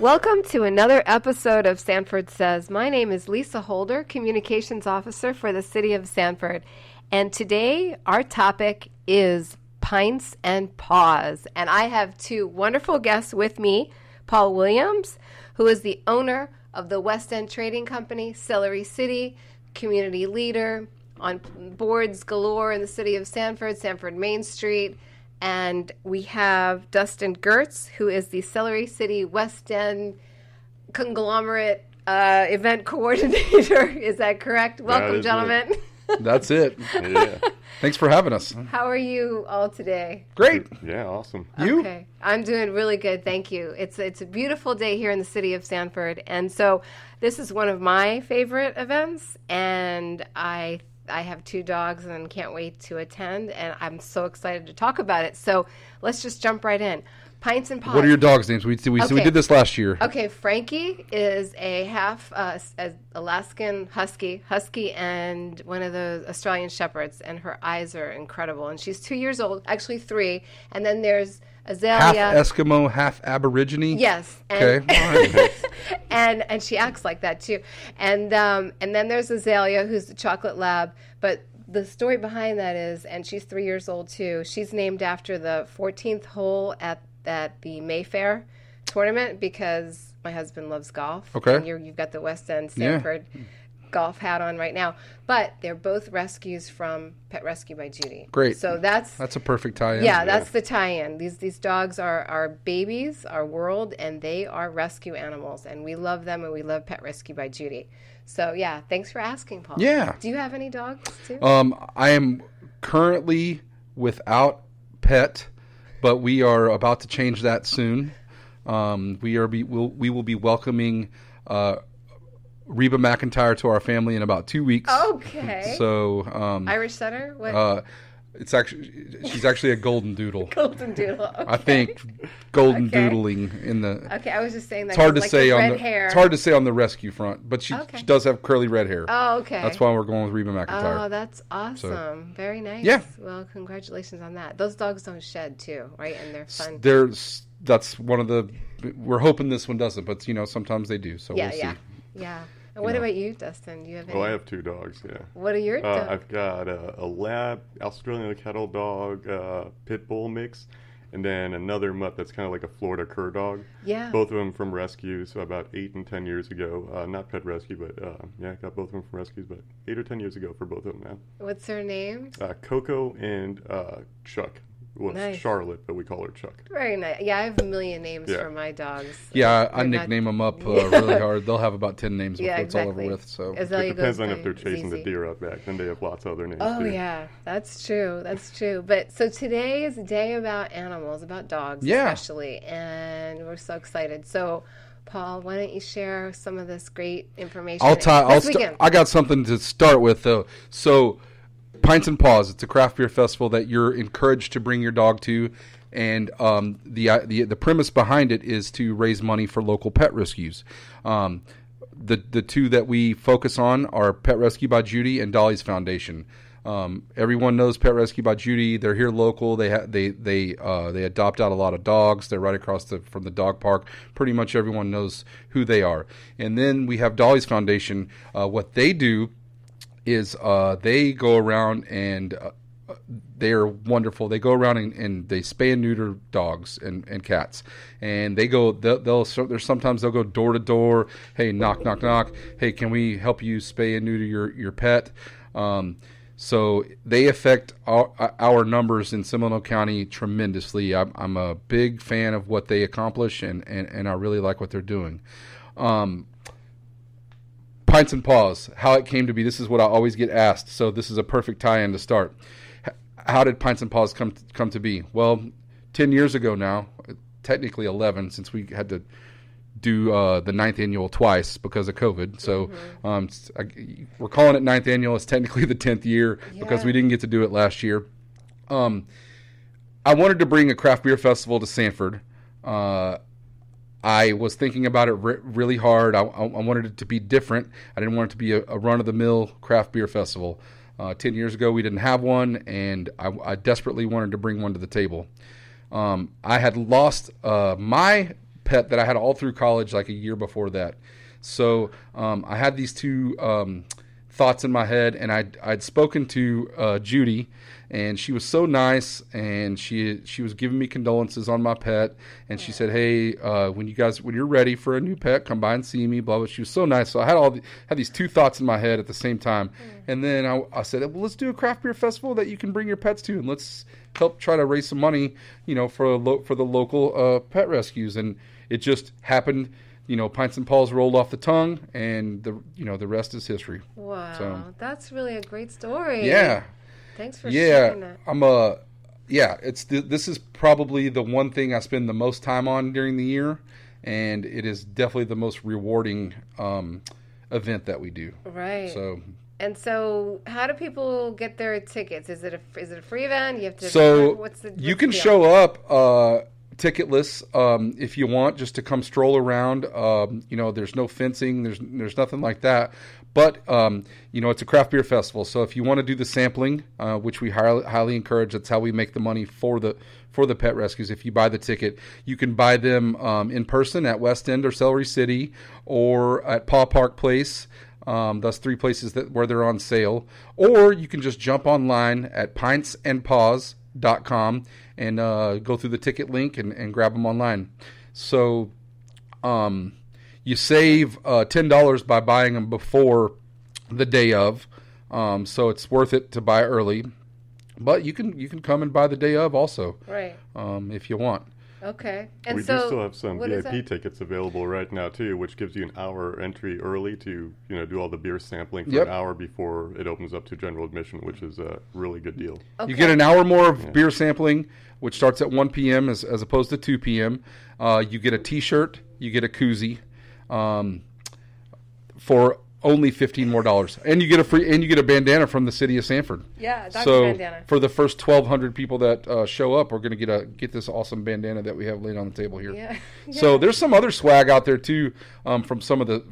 Welcome to another episode of Sanford Says. My name is Lisa Holder, Communications Officer for the City of Sanford. And today our topic is Pints and Paws. And I have two wonderful guests with me, Paul Williams, who is the owner of the West End Trading Company, Celery City, community leader on boards galore in the city of Sanford, Sanford Main Street. And we have Dustin Gertz, who is the Celery City West End conglomerate event coordinator. Is that correct? Welcome, gentlemen. That's it. Yeah. Thanks for having us. How are you all today? Great. Yeah, awesome. You? Okay. I'm doing really good, thank you. It's a beautiful day here in the city of Sanford. And so this is one of my favorite events, and I have two dogs and can't wait to attend, and I'm so excited to talk about it. So let's just jump right in. Pints and Paws. What are your dogs' names? We did this last year. Okay, Frankie is a half Alaskan husky, and one of those Australian shepherds, and her eyes are incredible. And she's 2 years old, actually 3. And then there's Azalea. Half Eskimo, half Aborigine? Yes. And, okay. and she acts like that too. And then there's Azalea, who's the chocolate lab. But the story behind that is, and she's 3 years old too, she's named after the 14th hole at the Mayfair tournament because my husband loves golf. Okay. And you've got the West End Sanford golf hat on right now. But they're both rescues from Pet Rescue by Judy. Great. So that's a perfect tie-in. Yeah, that's the tie-in. These dogs are babies, our world, and they are rescue animals. And we love them, and we love Pet Rescue by Judy. So, yeah, thanks for asking, Paul. Yeah. Do you have any dogs, too? I am currently without pet, but we are about to change that soon. We will be welcoming Reba McIntyre to our family in about 2 weeks. Okay. So Irish setter? What? She's actually a golden doodle. Golden doodle. Okay. I think golden doodling in the. Okay, I was just saying that. It's hard to like say on red the. hair. It's hard to say on the rescue front, but she does have curly red hair. Oh, okay. That's why we're going with Reba McIntyre. Oh, that's awesome. So, very nice. Yeah. Well, congratulations on that. Those dogs don't shed too, right? And they're fun. That's one of the. We're hoping this one doesn't, but sometimes they do. So we'll see. Yeah. And what about you, Dustin? Do you have any? Oh, I have 2 dogs, yeah. What are your dogs? I've got a lab, Australian kettle dog, pit bull mix, and then another mutt that's kind of like a Florida cur dog. Yeah. Both of them from rescues about 8 and 10 years ago. Not pet rescue, but got both of them from rescues, but 8 or 10 years ago for both of them now. What's their names? Coco and Chuck. Well, nice. It's Charlotte, but we call her Chuck. Very nice. Yeah, I have a million names for my dogs. Yeah, I nickname them up really hard. They'll have about 10 names before it's all over with. So it depends on if they're chasing the deer out back. Then they have lots of other names. Oh, too. yeah. That's true. That's true. But so today is a day about animals, about dogs especially. And we're so excited. So, Paul, why don't you share some of this great information? I got something to start with, though. So, Pints and Paws, it's a craft beer festival that you're encouraged to bring your dog to, and the premise behind it is to raise money for local pet rescues. The two that we focus on are Pet Rescue by Judy and Dolly's Foundation. Everyone knows Pet Rescue by Judy. They're here local. They adopt out a lot of dogs. They're right across from the dog park. Pretty much everyone knows who they are. And then we have Dolly's Foundation. What they do is they go around and they're wonderful. They go around and they spay and neuter dogs and cats, and sometimes they'll go door to door. Hey, knock, knock, knock. Hey, can we help you spay and neuter your pet? So they affect our numbers in Seminole County tremendously. I'm a big fan of what they accomplish, and I really like what they're doing. Pints and Paws, how it came to be. This is what I always get asked, so this is a perfect tie-in to start. How did Pints and Paws come to be? Well, 10 years ago now, technically 11, since we had to do the 9th annual twice because of COVID. So we're calling it 9th annual. It's technically the 10th year because we didn't get to do it last year. I wanted to bring a craft beer festival to Sanford. I was thinking about it really hard. I wanted it to be different. I didn't want it to be a run-of-the-mill craft beer festival. 10 years ago, we didn't have one, and I desperately wanted to bring one to the table. I had lost my pet that I had all through college, like a year before that. So I had these two thoughts in my head, and I'd spoken to Judy, and she was so nice, and she was giving me condolences on my pet, and she said, "Hey, when you're ready for a new pet, come by and see me." Blah blah. She was so nice. So I had these two thoughts in my head at the same time, and then I said, "Well, let's do a craft beer festival that you can bring your pets to, and let's help try to raise some money, for the local pet rescues." And it just happened. Pints and Paws rolled off the tongue, and the rest is history. Wow, So, that's really a great story. Yeah. Thanks for sharing that. This is probably the one thing I spend the most time on during the year, and it is definitely the most rewarding event that we do. Right. So, how do people get their tickets? Is it a free event? You have to. So you can show up ticketless if you want, just to come stroll around. There's no fencing. There's nothing like that. But it's a craft beer festival, so if you want to do the sampling, which we highly encourage, that's how we make the money for the pet rescues. If you buy the ticket, you can buy them in person at West End or Celery City, or at Paw Park Place. That's three places where they're on sale. Or you can just jump online at pintsandpaws.com and go through the ticket link and grab them online. So you save $10 by buying them before the day of, so it's worth it to buy early. But you can come and buy the day of also, right? If you want. Okay. And we do still have some VIP tickets available right now too, which gives you an hour entry early to do all the beer sampling for an hour before it opens up to general admission, which is a really good deal. Okay. You get an hour more of beer sampling, which starts at 1 p.m. as opposed to 2 p.m. You get a T-shirt, you get a koozie. For only $15 more, and you get a bandana from the city of Sanford. Yeah, that's so a bandana. For the first 1,200 people that show up, we're going to get this awesome bandana that we have laid on the table here. Yeah. So there's some other swag out there too, from some of the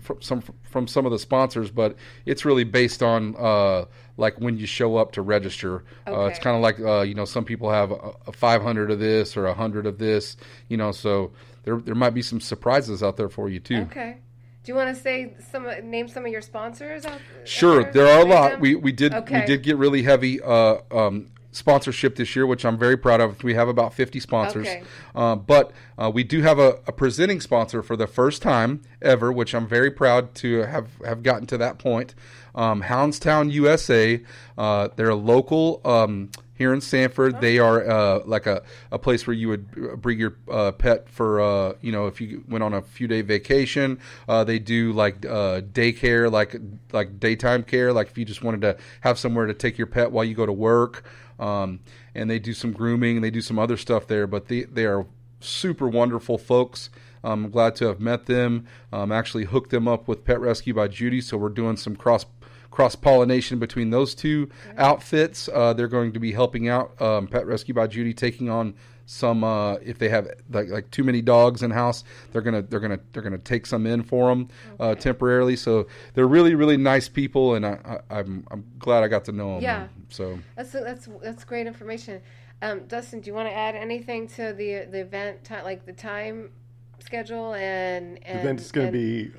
sponsors, but it's really based on like when you show up to register. Okay. It's kind of like some people have a 500 of this or 100 of this. So there might be some surprises out there for you too. Okay. Do you want to name some of your sponsors? Sure, there are a lot. We did get really heavy sponsorship this year, which I'm very proud of. We have about 50 sponsors, but we do have a presenting sponsor for the first time ever, which I'm very proud to have gotten to that point. Houndstown USA, they're a local. Here in Sanford, they are like a place where you would bring your pet for, if you went on a few-day vacation. They do like daycare, like daytime care, like if you just wanted to have somewhere to take your pet while you go to work. And they do some grooming, and they do some other stuff there. But they are super wonderful folks. I'm glad to have met them. Actually hooked them up with Pet Rescue by Judy, so we're doing some cross-pollination between those two outfits. They're going to be helping out Pet Rescue by Judy, taking on some if they have like too many dogs in house, they're gonna take some in for them temporarily. So they're really, really nice people, and I'm glad I got to know them. Yeah. So that's great information. Dustin, do you want to add anything to the event, like the time schedule and the event is going to be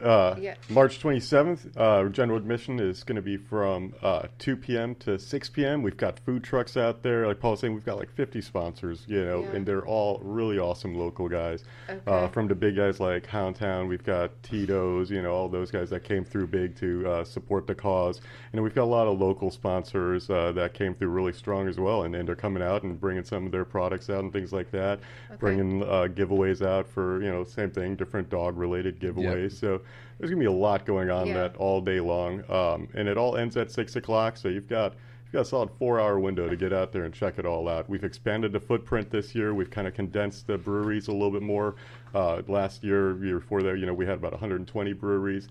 March 27th. General admission is going to be from 2 p.m. to 6 p.m. We've got food trucks out there. Like Paul was saying, we've got like 50 sponsors, and they're all really awesome local guys. Okay. From the big guys like Houndtown, we've got Tito's, all those guys that came through big to support the cause. And we've got a lot of local sponsors that came through really strong as well, and they're coming out and bringing some of their products out and things like that, bringing giveaways out for, same thing, different dog-related giveaways. Yep. So there's going to be a lot going on that all day long. And it all ends at 6 o'clock, so you've got a solid 4-hour window to get out there and check it all out. We've expanded the footprint this year. We've kind of condensed the breweries a little bit more. Last year before that, we had about 120 breweries.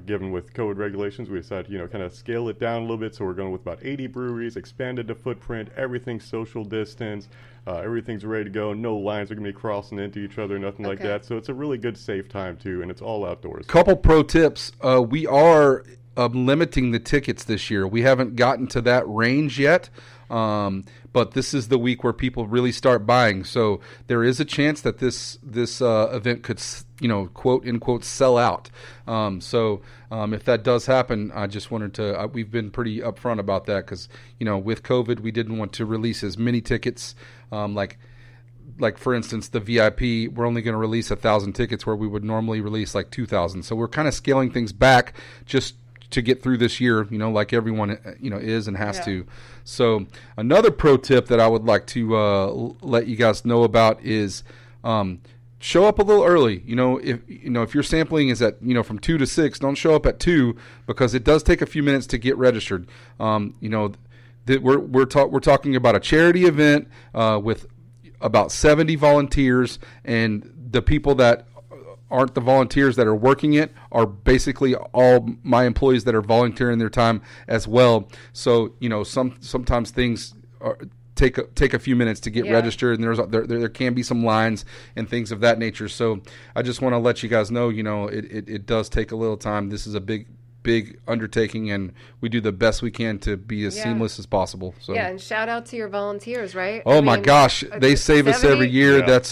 Given with COVID regulations, we decided, kind of scale it down a little bit. So we're going with about 80 breweries, expanded the footprint, everything's social distance. Everything's ready to go. No lines are going to be crossing into each other, nothing like that. So it's a really good, safe time, too, and it's all outdoors. Couple pro tips. We are limiting the tickets this year. We haven't gotten to that range yet, but this is the week where people really start buying. So there is a chance that this event could, quote unquote, sell out. If that does happen, I just wanted to. We've been pretty upfront about that because with COVID, we didn't want to release as many tickets. Like for instance, the VIP, we're only going to release 1,000 tickets where we would normally release like 2,000. So we're kind of scaling things back just to get through this year, like everyone, is and has to. So another pro tip that I would like to let you guys know about is show up a little early. If your sampling is at, from 2 to 6, don't show up at 2 because it does take a few minutes to get registered. We're talking about a charity event with about 70 volunteers, and the people that aren't the volunteers that are working it are basically all my employees that are volunteering their time as well. So sometimes things take a few minutes to get registered, and there can be some lines and things of that nature. So I just want to let you guys know, it does take a little time. This is a big undertaking, and we do the best we can to be as seamless as possible. So and shout out to your volunteers, right? My gosh, they save us every year. That's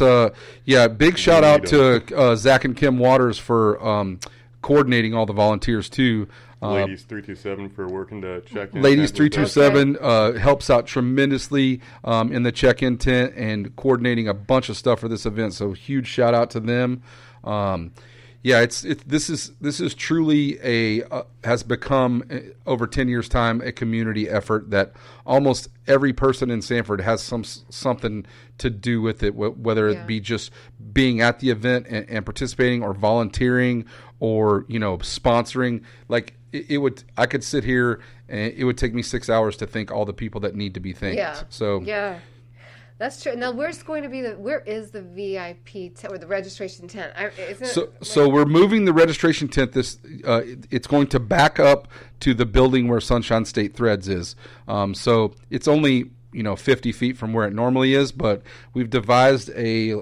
big shout out to Zach and Kim Waters for coordinating all the volunteers too. Ladies 327 for working to check in. Ladies 327 helps out tremendously in the check-in tent and coordinating a bunch of stuff for this event. So huge shout out to them. This is truly has become over 10 years time a community effort that almost every person in Sanford has something to do with it, whether it be just being at the event and participating, or volunteering, or sponsoring. Like I could sit here and it would take me 6 hours to thank all the people that need to be thanked. That's true. Now, where is the VIP or the registration tent? So we're moving the registration tent. It's going to back up to the building where Sunshine State Threads is. So it's only 50 feet from where it normally is, but we've devised a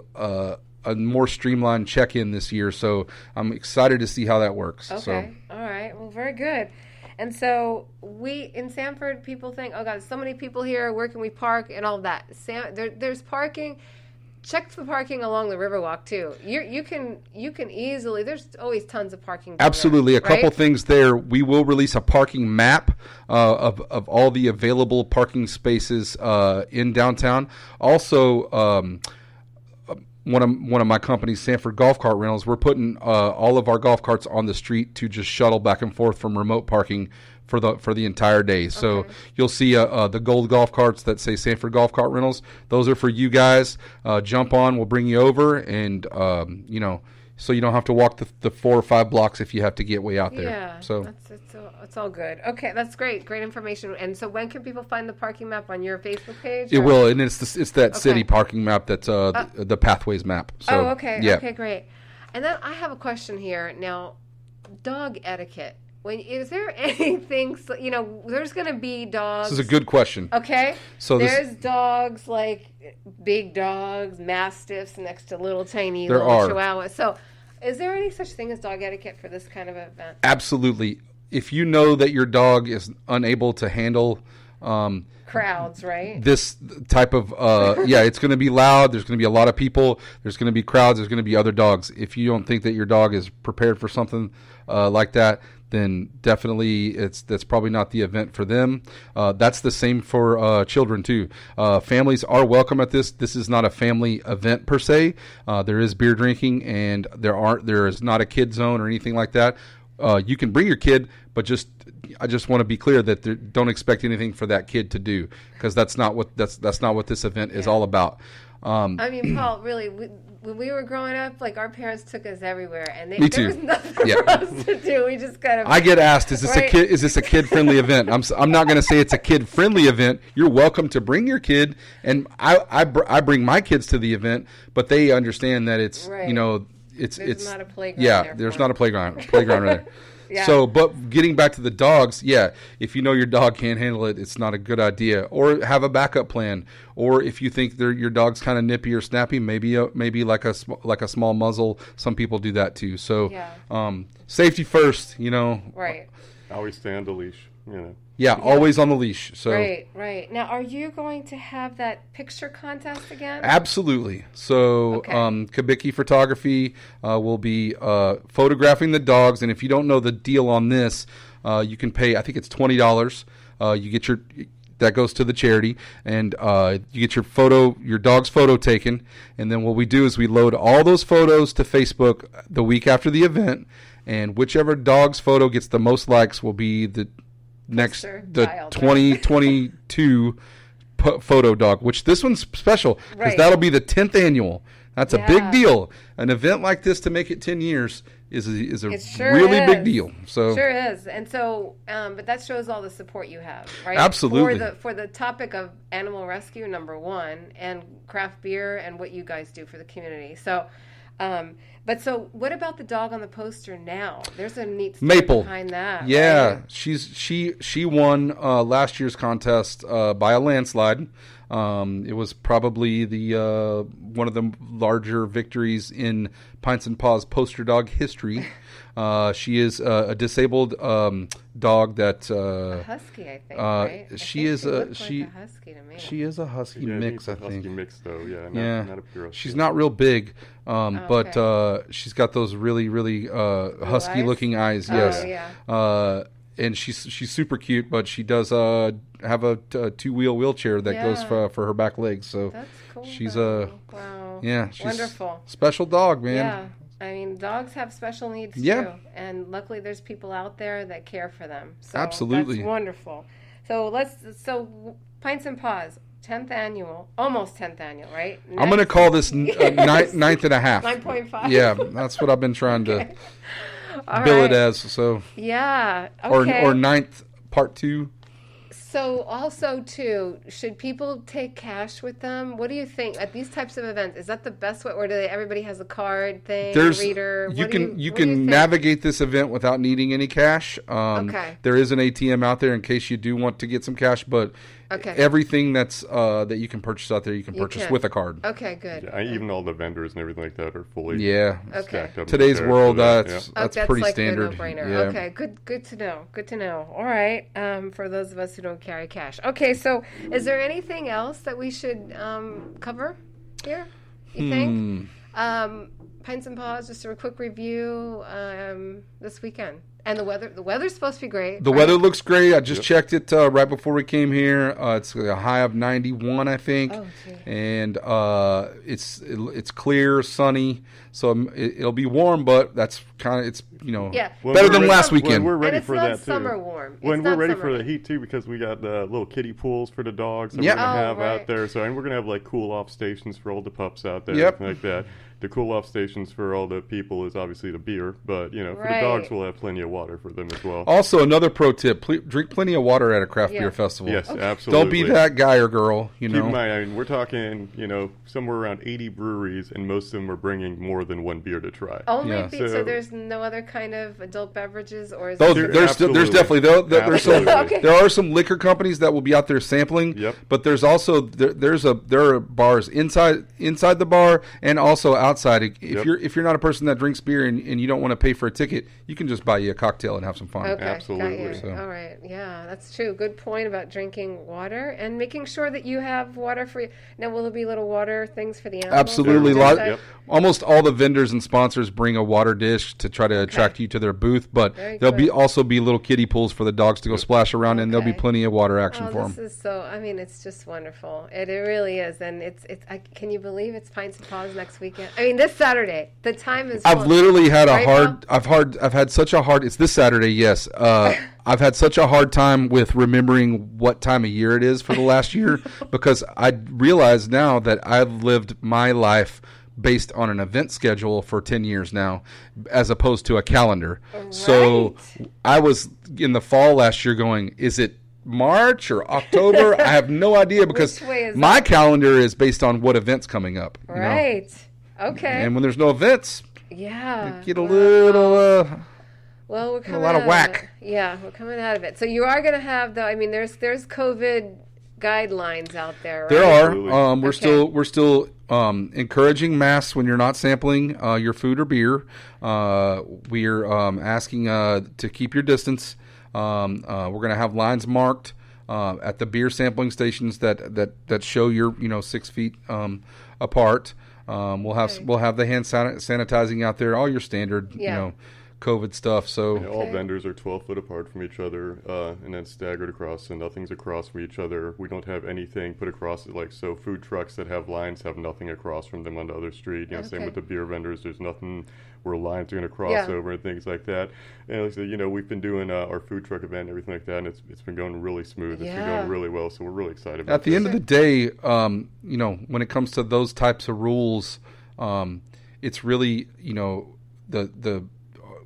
more streamlined check-in this year. So I'm excited to see how that works. Okay. All right. Well, very good. And so in Sanford, people think, oh God, so many people here. Where can we park and all of that? There's parking. Check the parking along the Riverwalk too. You can easily. There's always tons of parking. Absolutely, a couple things there. We will release a parking map of all the available parking spaces in downtown. Also. One of my companies, Sanford Golf Cart Rentals, we're putting all of our golf carts on the street to just shuttle back and forth from remote parking for the entire day. So you'll see the gold golf carts that say Sanford Golf Cart Rentals. Those are for you guys. Jump on, we'll bring you over, and so you don't have to walk the 4 or 5 blocks if you have to get way out there. Yeah, so it's all good. Okay, that's great information. And so when can people find the parking map on your Facebook page? It will, and it's that city parking map that's the Pathways map. So, okay, great. And then I have a question here. Now, dog etiquette. Is there anything, there's going to be dogs. This is a good question. Okay. So there's dogs, like big dogs, mastiffs next to little tiny chihuahuas. So is there any such thing as dog etiquette for this kind of event? Absolutely. If you know that your dog is unable to handle crowds, right? This type of, it's going to be loud. There's going to be a lot of people. There's going to be crowds. There's going to be other dogs. If you don't think that your dog is prepared for something like that, then definitely that's probably not the event for them. That's the same for children too. Families are welcome at this. This is not a family event per se. There is beer drinking, and there is not a kid zone or anything like that. You can bring your kid, but I just want to be clear that don't expect anything for that kid to do, because that's not what this event is all about. I mean, Paul, really, when we were growing up, like, our parents took us everywhere, and Me too. there was nothing for us to do. We just kind of. I get asked, is this a kid-friendly event? I'm not going to say it's a kid-friendly event. You're welcome to bring your kid, and I bring my kids to the event, but they understand that it's it's not a playground. Yeah, there's not a playground right there. Yeah. So, but getting back to the dogs, if you know your dog can't handle it, it's not a good idea. Or have a backup plan. Or if you think your dog's kind of nippy or snappy, maybe like a small muzzle. Some people do that too. So, safety first. Right. Always stay on the leash, Yeah, always on the leash. So Right. Now, are you going to have that picture contest again? Absolutely. So, Okay. Kabiki Photography will be photographing the dogs, and if you don't know the deal on this, you can pay. I think it's $20. You get that goes to the charity, and you get your dog's photo taken, and then what we do is we load all those photos to Facebook the week after the event, and whichever dog's photo gets the most likes will be the Child. 2022 photo dog, which this one's special because Right. that'll be the 10th annual. That's a Yeah. big deal. An event like this to make it 10 years is a It sure really is. big deal. So Sure is. And so, but that shows all the support you have, right? Absolutely. For the topic of animal rescue, number one, and craft beer and what you guys do for the community. So, so what about the dog on the poster now? There's a neat story Maple behind that. Yeah, right? she won last year's contest by a landslide. It was probably the one of the larger victories in Pints and Paws poster dog history. She is a disabled dog that A husky, I think, right? she is a like she a husky to me. she is a husky mix, I think. Husky mix, though, not a pure husky. She's not real big, but she's got those really, really husky eyes? looking eyes. Oh, Yes, yeah. and she's super cute, but she does have a two-wheel wheelchair that goes Yeah. for her back legs. So That's cool. she's though. Wow. she's Wonderful. special dog, man. Yeah. I mean, dogs have special needs Yeah. too, and luckily there's people out there that care for them. So Absolutely. that's wonderful. So Pints and Paws, 10th annual, almost 10th annual, right? I'm going to call this ninth and a half. 9.5. Yeah, that's what I've been trying to All bill right. it as. So Yeah. Okay. or ninth part 2. So also too, should people take cash with them? What do you think at these types of events? Is that the best way, or do everybody has a card thing, reader? You What do can what do think? navigate this event without needing any cash. Okay. There is an ATM out there in case you do want to get some cash, but Okay. everything that's that you can purchase out there, you can purchase can. with a card. Okay, good. Yeah, even all the vendors and everything like that are fully Yeah. Okay. stacked up. Today's there world, for that, that's That's pretty like standard. a no-brainer. Yeah. Okay, good to know. Good to know. All right, for those of us who don't carry cash. Okay, so is there anything else that we should cover here? You think? Pints and Paws, just a quick review this weekend. And the weather. The weather's supposed to be great. The right? weather looks great. I just checked it right before we came here. It's a high of 91, I think, Oh, gee. and it's clear, sunny. So it'll be warm, but that's kind of Yeah. better than last When weekend. we're ready And it's for not that too. summer warm. When It's we're not ready summer for the heat. heat too, because we got the little kiddie pools for the dogs that Yep. we're gonna have right. out there. So and we're gonna have like cool off stations for all the pups out there, Yep. everything like that. The cool off stations for all the people is obviously the beer, but for the Right. dogs we'll have plenty of water for them as well. Also, another pro tip: drink plenty of water at a craft Yeah. beer festival. Yes, absolutely. Don't be that guy or girl. Keep in mind, I mean, we're talking, somewhere around 80 breweries, and most of them are bringing more than one beer to try. Only Yeah. so, So- there's no other kind of adult beverages, or is Those, it there's Absolutely. definitely there's some, Absolutely. Okay. there are some liquor companies that will be out there sampling. Yep. But there's also there are bars inside the bar and also outside. If you're not a person that drinks beer and you don't want to pay for a ticket, you can just buy you a cocktail and have some fun. Okay, Absolutely. got you. So. All right, yeah, that's true. Good point about drinking water and making sure that you have water for you. Now, will there be little water things for the animals? Absolutely. Just Lot, like- Yep. Almost all the vendors and sponsors bring a water dish to try to attract you to their booth, but Very there'll good. also be little kiddie pools for the dogs to go splash around, and there'll be Okay. plenty of water action Oh, for this them. is so. I mean, it's just wonderful. It really is, and can you believe it's Pints and Paws next weekend? I mean, this Saturday. The time is. I've fun. literally had Right, I've had such a hard. It's this Saturday, yes. I've had such a hard time with remembering what time of year it is for the last year because I realize now that I've lived my life based on an event schedule for 10 years now as opposed to a calendar. So Right. I was in the fall last year going, is it March or October? I have no idea because Which way is my up? calendar is based on what events coming up. you know? Right. Okay. And when there's no events, yeah. get a Wow. little Well, we're coming lot of out whack. it. Yeah, we're coming out of it. So you are going to have, though. I mean, there's COVID guidelines out there, right? There are. Absolutely. We're still encouraging masks when you're not sampling your food or beer. We're asking to keep your distance. We're going to have lines marked at the beer sampling stations that show you're 6 feet apart. We'll have the hand sanitizing out there, all your standard COVID stuff. So all vendors are 12 foot apart from each other, and then staggered across, so nothing's across from each other. We don't have anything put across it, so food trucks that have lines have nothing across from them on the other street. Same with the beer vendors. There's nothing where lines are going to cross over and things like that. And like I said, we've been doing our food truck event and everything like that, and it's been going really smooth. It's been going really well, so we're really excited about it. At the end of the day, when it comes to those types of rules, it's really,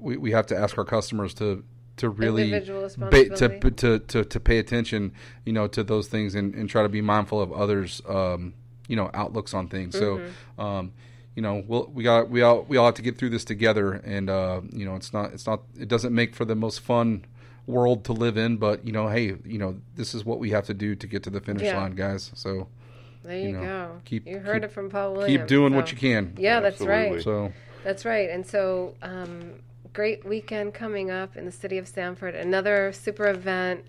we have to ask our customers to really to pay attention, to those things and try to be mindful of others, outlooks on things. So, we all have to get through this together, and it doesn't make for the most fun world to live in, but hey, this is what we have to do to get to the finish line, guys. So there you go. You heard it from Paul Williams. Keep doing what you can. Yeah, that's right. So that's right. And so, great weekend coming up in the city of Sanford. Another super event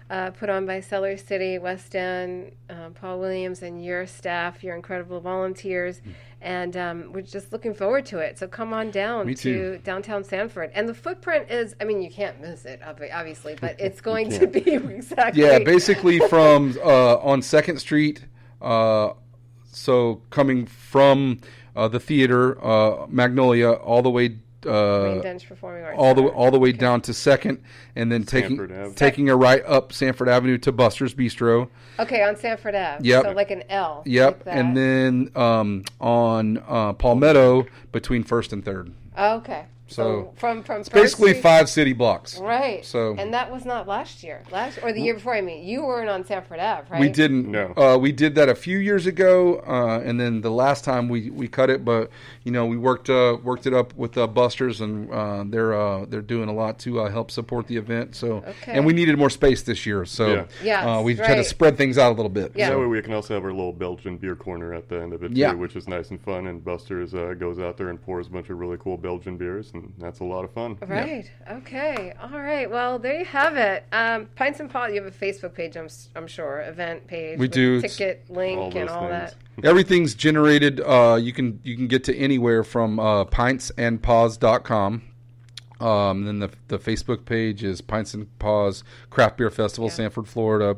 put on by Cellar City, West End, Paul Williams and your staff, your incredible volunteers. And we're just looking forward to it. So come on down to downtown Sanford. And the footprint is, you can't miss it, obviously, but it's going to be exactly. Yeah, basically from on 2nd Street, so coming from the theater, Magnolia, all the way all the way down to 2nd, and then taking a right up Sanford Avenue to Buster's Bistro. Okay, on Sanford Ave. Yep. So like an L. Yep. Like and then on Palmetto between 1st and 3rd. Okay. So from it's basically 5 city blocks. Right. So and that was not last year. Or the year before. You weren't on Sanford Ave, right? We didn't. No. We did that a few years ago, and then the last time we cut it, but we worked it up with Buster's, and they're doing a lot to help support the event. So and we needed more space this year, so we tried to spread things out a little bit. Yeah. That way we can also have our little Belgian beer corner at the end of it too, which is nice and fun. And Buster's goes out there and pours a bunch of really cool Belgian beers. And that's a lot of fun. Right. Yep. Okay. All right. Well, there you have it. Pints and Paws. You have a Facebook page, I'm sure, event page. We do. Ticket link and all that. Everything's generated. You can get to anywhere from pintsandpaws.com. Then the Facebook page is Pints and Paws Craft Beer Festival, Sanford, Florida.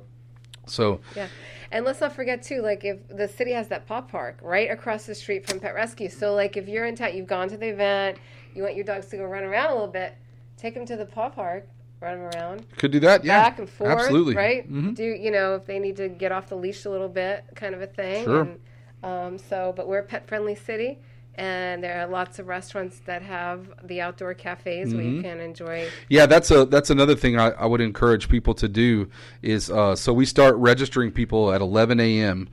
So. Yeah. And let's not forget, too, if the city has that paw park right across the street from Pet Rescue. So, if you're in town, you've gone to the event, you want your dogs to go run around a little bit, take them to the paw park, run them around. Could do that, Back and forth, absolutely. Right? Mm-hmm. Do, if they need to get off the leash a little bit, kind of a thing. Sure. And, but we're a pet-friendly city. And there are lots of restaurants that have the outdoor cafes where you can enjoy. Yeah, that's another thing I would encourage people to do is so we start registering people at 11 a.m.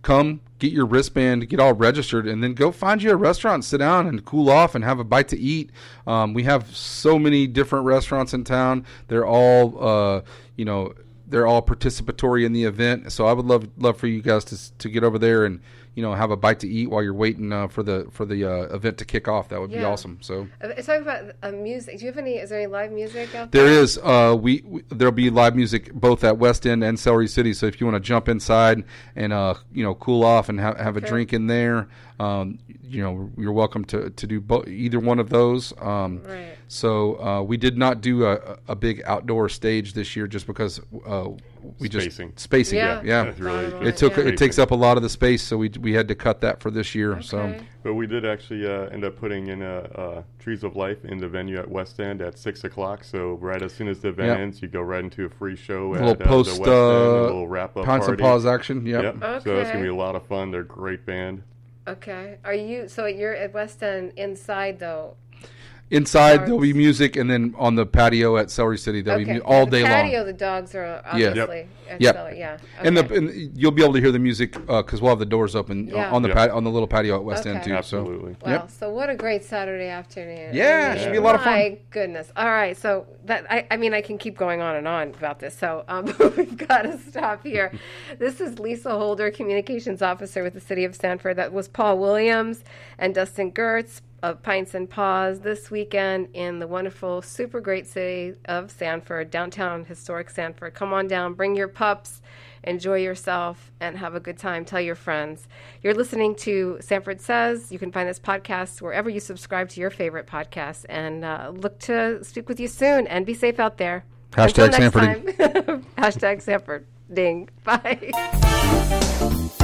Come get your wristband, get all registered, and then go find you a restaurant, sit down and cool off and have a bite to eat. We have so many different restaurants in town. They're all they're all participatory in the event. So I would love for you guys to get over there and have a bite to eat while you're waiting for the event to kick off. That would be awesome. So talk about music. Do you have any? Is there any live music out there? There is. There'll be live music both at West End and Celery City. So if you want to jump inside and cool off and have a drink in there, you're welcome to do either one of those. Right. So we did not do a big outdoor stage this year just because spacing. Yeah. Really it takes up a lot of the space, so we had to cut that for this year. Okay. So, but we did actually end up putting in Trees of Life in the venue at West End at 6:00. So right as soon as the event ends, you go right into a free show a little at post the West End, a little wrap-up Pints party. and Paws action. Yep. Okay. So that's gonna be a lot of fun. They're a great band. Okay. You're at West End inside though? Inside there'll be music, and then on the patio at Celery City there'll be all day long. The patio, the dogs are obviously at Celery. Yeah. Okay. And you'll be able to hear the music because we'll have the doors open on the little patio at West End too. Absolutely. So. Wow. So what a great Saturday afternoon. Yeah, it should be a lot of fun. My goodness. All right. So that I can keep going on and on about this. So we've got to stop here. This is Lisa Holder, Communications Officer with the City of Sanford. That was Paul Williams and Dustin Gertz. of Pints and Paws this weekend in the wonderful, super great city of Sanford, downtown historic Sanford. Come on down, bring your pups, enjoy yourself, and have a good time. Tell your friends. You're listening to Sanford Says. You can find this podcast wherever you subscribe to your favorite podcast, and look to speak with you soon, and be safe out there. Hashtag Until next Sanfording. time. Hashtag Sanford. Ding. Bye.